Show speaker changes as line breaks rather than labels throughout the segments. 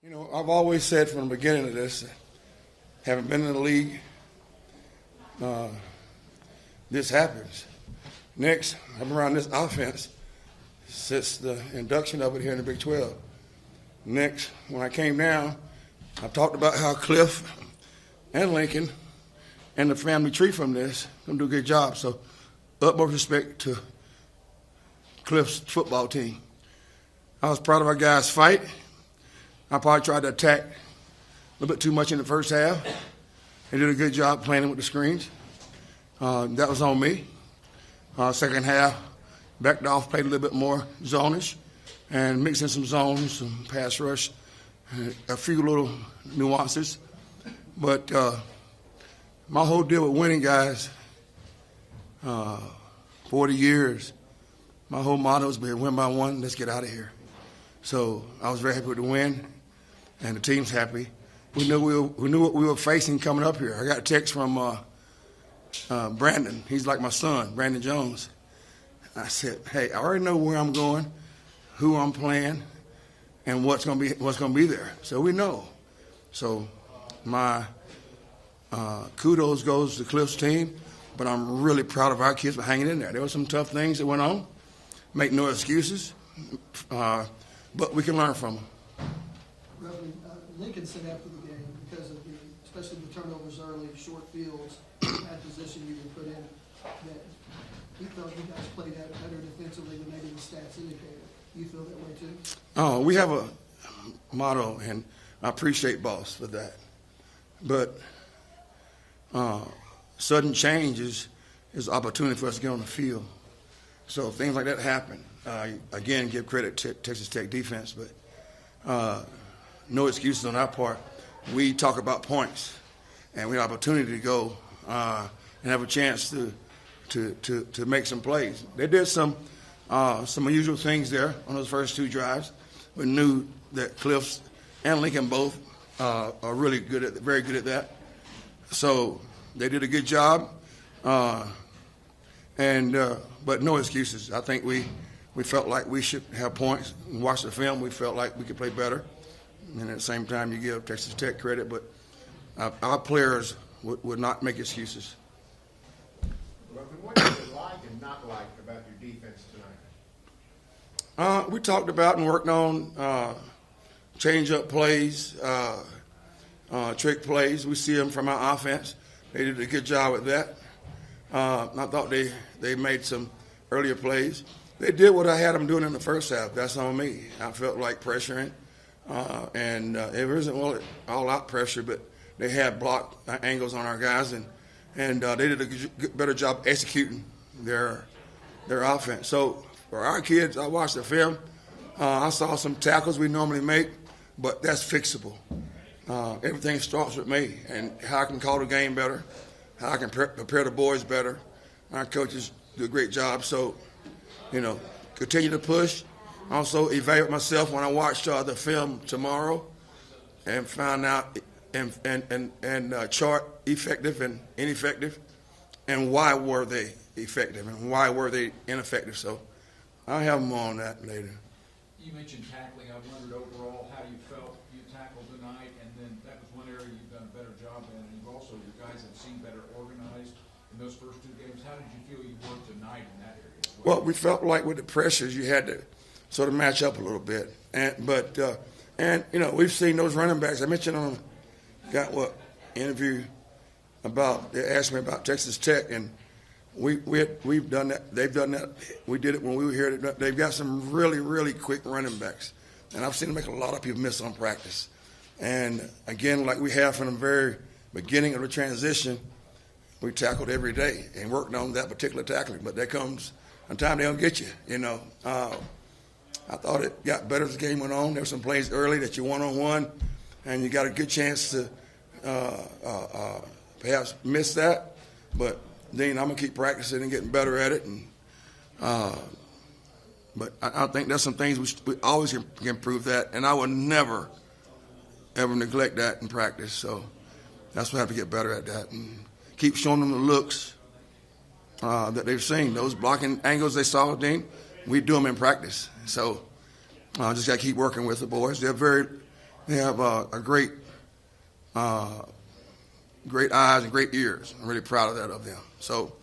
You know, I've always said from the beginning of this, having been in the league, this happens. Next, I've been around this offense since the induction of it here in the Big 12. Next, when I came down, I talked about how Cliff and Lincoln and the family tree from this going to do a good job. So, utmost respect to Cliff's football team. I was proud of our guys' fight. I probably tried to attack a little bit too much in the first half. They did a good job playing with the screens. That was on me. Second half, backed off, played a little bit more zonish, and mixed in some zones, some pass rush, a few little nuances. But my whole deal with winning, guys, 40 years, my whole motto has been win by one, let's get out of here. So I was very happy with the win, and the team's happy. We knew what we were facing coming up here. I got a text from Brandon. He's like my son, Brandon Jones. I said, "Hey, I already know where I'm going, who I'm playing, and what's gonna be there. So we know." So my kudos goes to Cliff's team, but I'm really proud of our kids for hanging in there. There were some tough things that went on. Make no excuses, but we can learn from them.
Ruffin, Lincoln said after the game, because of especially the turnovers early, short fields, that position you were put in, that he felt you guys played that better defensively than maybe the stats indicated. You feel that way too?
Oh, we have a motto, and I appreciate Boss for that. But sudden change is opportunity for us to get on the field. So things like that happen. Again, give credit to Texas Tech defense, but no excuses on our part. We talk about points, and we have opportunity to go and have a chance to make some plays. They did some unusual things there on those first two drives, but knew that Cliffs and Lincoln both are really very good at that. So they did a good job, but no excuses. I think we felt like we should have points. Watch the film, we felt like we could play better. And at the same time, you give Texas Tech credit, but our players would not make excuses.
What did you like and not like about your defense tonight?
We talked about and worked on change-up plays, trick plays. We see them from our offense. They did a good job with that. I thought they made some earlier plays. They did what I had them doing in the first half. That's on me. I felt like pressuring, and it wasn't all-out pressure, but they had block angles on our guys, and they did a better job executing their offense. So for our kids, I watched the film. I saw some tackles we normally make, but that's fixable. Everything starts with me and how I can call the game better, how I can prepare the boys better. Our coaches do a great job. So, continue to push. Also evaluate myself when I watch the film tomorrow and find out and chart effective and ineffective, and why were they effective and why were they ineffective. So I'll have them on that later.
You mentioned tackling. I wondered overall how you felt you tackled tonight, and then that was one area you've done a better job in, and you've also, your guys have seemed better organized in those first two games. How did you feel you were tonight in that area as well?
Well, we felt like with the pressures you had to sort of match up a little bit, but we've seen those running backs. I mentioned interview about, they asked me about Texas Tech, and we've done that. They've done that. We did it when we were here. They've got some really, really quick running backs, and I've seen them make a lot of people miss on practice. And again, like we have from the very beginning of the transition, we tackled every day and worked on that particular tackling. But there comes a time they'll get you. I thought it got better as the game went on. There were some plays early that you one-on-one, and you got a good chance to perhaps miss that. But then I'm going to keep practicing and getting better at it. But I think there's some things we always can improve that, and I would never, ever neglect that in practice. So that's why I have to get better at that and keep showing them the looks that they've seen. Those blocking angles they saw, we do them in practice. So I just got to keep working with the boys. They're very They have a great eyes and great ears. I'm really proud of that of them. So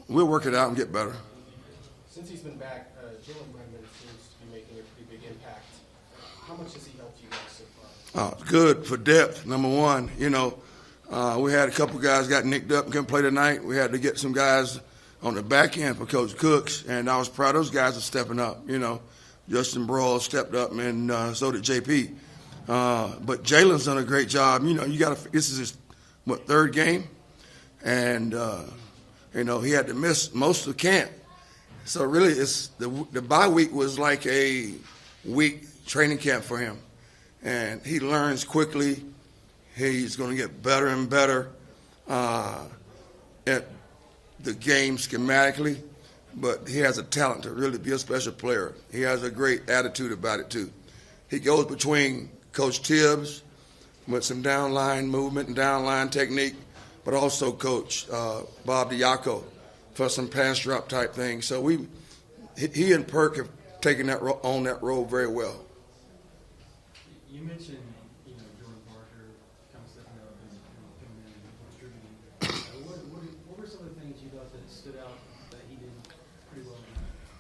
we'll work it out and get better.
Since he's been back, Jalen Bregman seems to be making a pretty big impact. How much has he helped you guys so far?
Good for depth, number one. We had a couple guys got nicked up and couldn't play tonight. We had to get some guys on the back end for Coach Cooks, and I was proud of those guys are stepping up. Justin Brawl stepped up, and so did JP. But Jalen's done a great job. This is his, third game? And, he had to miss most of camp. So really, it's the bye week was like a week training camp for him. And he learns quickly. He's going to get better and better at the game schematically. But he has a talent to really be a special player. He has a great attitude about it, too. He goes between Coach Tibbs with some downline movement and downline technique, but also Coach Bob Diaco for some pass drop type things. So he and Perk have taken on that role very well.
You mentioned, Jordan Parker kind of stepping up and coming in and contributing. What were some of the things you thought that stood out that he did pretty well?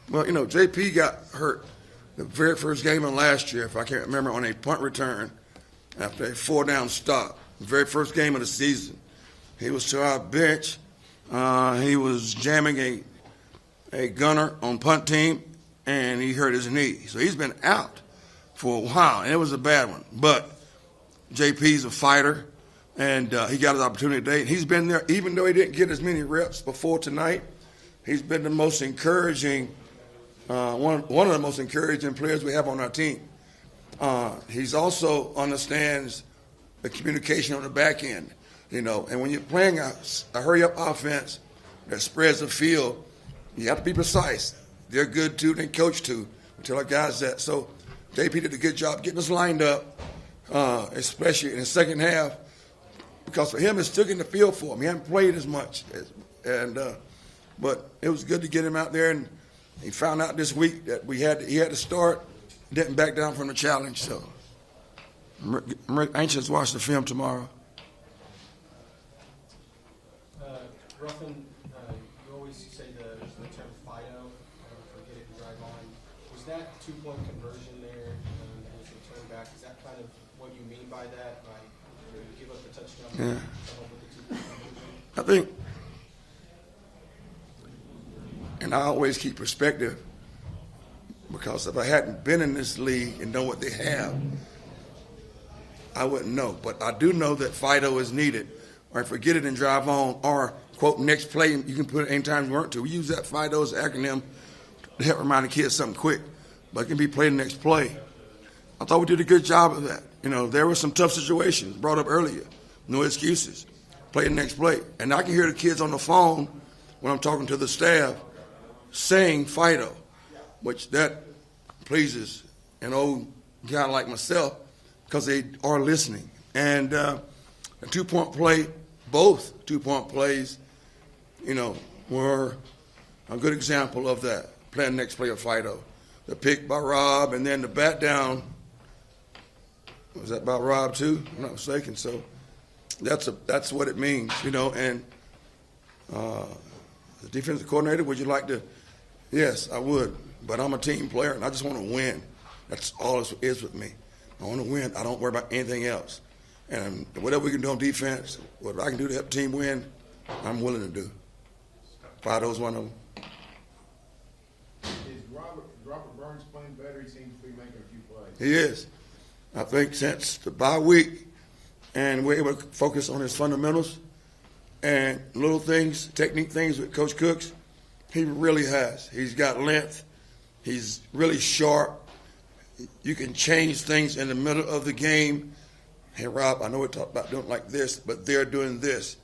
Well, JP got hurt the very first game of last year, if I can't remember, on a punt return after a 4-down stop. The very first game of the season. He was to our bench. He was jamming a gunner on punt team, and he hurt his knee. So he's been out for a while, and it was a bad one. But JP's a fighter, and he got his opportunity today. He's been there, even though he didn't get as many reps before tonight. He's been the most encouraging, one of the most encouraging players we have on our team. He's also understands the communication on the back end, and when you're playing a hurry-up offense that spreads the field, you have to be precise. They're good, too. They coach, too. We tell our guys that. So JP did a good job getting us lined up, especially in the second half, because for him, it's took in the field for him. He hasn't played as much. But it was good to get him out there, and he found out this week that he had to start, didn't back down from the challenge. So I'm anxious to watch the film tomorrow.
Ruffin, you always say the term FIDO, forget it and drive on. Was that 2-point conversion there that was returned back? Is that kind of what you mean by that? By you give up the touchdown?
Yeah.
With the 2-point conversion?
I think, and I always keep perspective, because if I hadn't been in this league and know what they have, I wouldn't know. But I do know that FIDO is needed, or forget it and drive on, or, quote, next play, you can put it anytime you want to. We use that FIDO as an acronym to help remind the kids something quick, but it can be played the next play. I thought we did a good job of that. There were some tough situations brought up earlier. No excuses. Play the next play. And I can hear the kids on the phone when I'm talking to the staff saying FIDO, which that pleases an old guy like myself because they are listening. And a 2-point play, both 2-point plays, were a good example of that. Playing the next play of FIDO. The pick by Rob, and then the bat down. Was that by Rob too? I'm not mistaken. So that's what it means, And the defensive coordinator, would you like to? Yes, I would. But I'm a team player, and I just want to win. That's all it is with me. I want to win. I don't worry about anything else. And whatever we can do on defense, what I can do to help the team win, I'm willing to do. FIDO's one of them.
Is Robert Burns playing better? He seems to be making a few plays.
He is. I think since the bye week, and we're able to focus on his fundamentals and little things, technique things with Coach Cooks, he really has. He's got length. He's really sharp. You can change things in the middle of the game. Hey, Rob, I know we talked about doing like this, but they're doing this.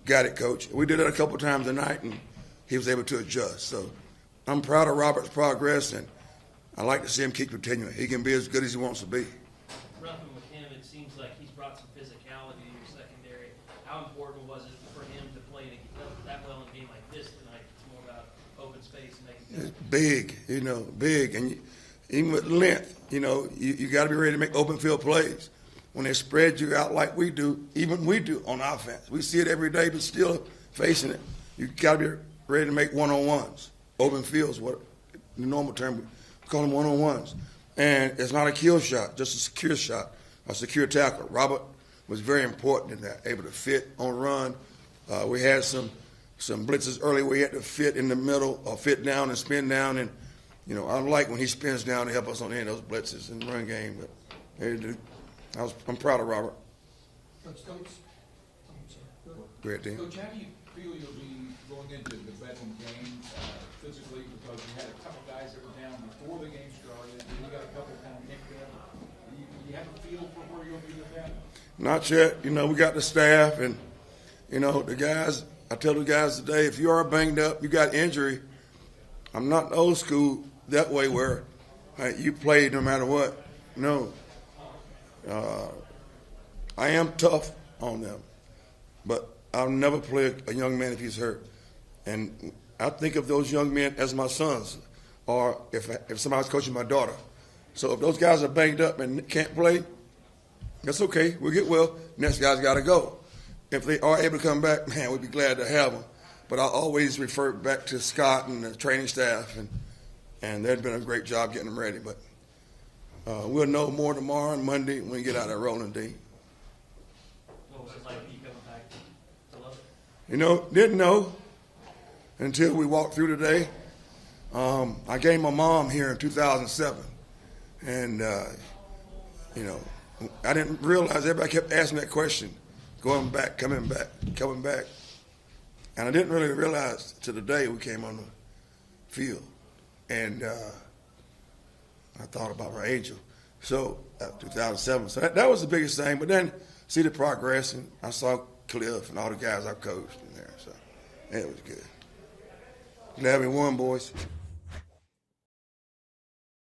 Got it, Coach. We did it a couple times tonight, and he was able to adjust. So I'm proud of Robert's progress, and I like to see him keep continuing. He can be as good as he wants to be.
Ruffin with him, it seems like he's brought some physicality to your secondary. How important was it for him to play that well in a game like this tonight? It's more about open space and making
It's big, big. And even with length, you got to be ready to make open field plays. when they spread you out like we do, even we do on offense. We see it every day, but still facing it. You got to be ready to make one-on-ones. Open fields, what the normal term, we call them one-on-ones. And it's not a kill shot, just a secure shot, a secure tackle. Robert was very important in that, able to fit on run. We had some blitzes early where he had to fit in the middle or fit down and spin down. And, I don't like when he spins down to help us on any of those blitzes in the run game. But they do. I'm proud of Robert.
Coach Coates?
Great team.
Coach, how do you feel you'll be going into the Bedlam game physically, because you had a couple guys that were down before the game started, and you got a couple kind of nicked up? Do you have a feel for where you'll be with that?
Not yet. We got the staff and, the guys. I tell the guys today, if you are banged up, you got injury, I'm not old school that way where you play no matter what. No. I am tough on them, but I'll never play a young man if he's hurt. And I think of those young men as my sons, or if somebody's coaching my daughter. So if those guys are banged up and can't play, that's okay. We'll get well. Next guy's got to go. If they are able to come back, man, we'd be glad to have them. But I always refer back to Scott and the training staff, and they've been a great job getting them ready. But we'll know more tomorrow and Monday when we get out of rolling D.
What was it like for you coming back to love it?
Didn't know until we walked through today. I gained my mom here in 2007. And, I didn't realize everybody kept asking that question, going back, coming back. And I didn't really realize till the day we came on the field. And I thought about my angel. So, 2007. So that was the biggest thing. But then see the progress, and I saw Cliff and all the guys I coached in there. So it was good. Glad we won, boys.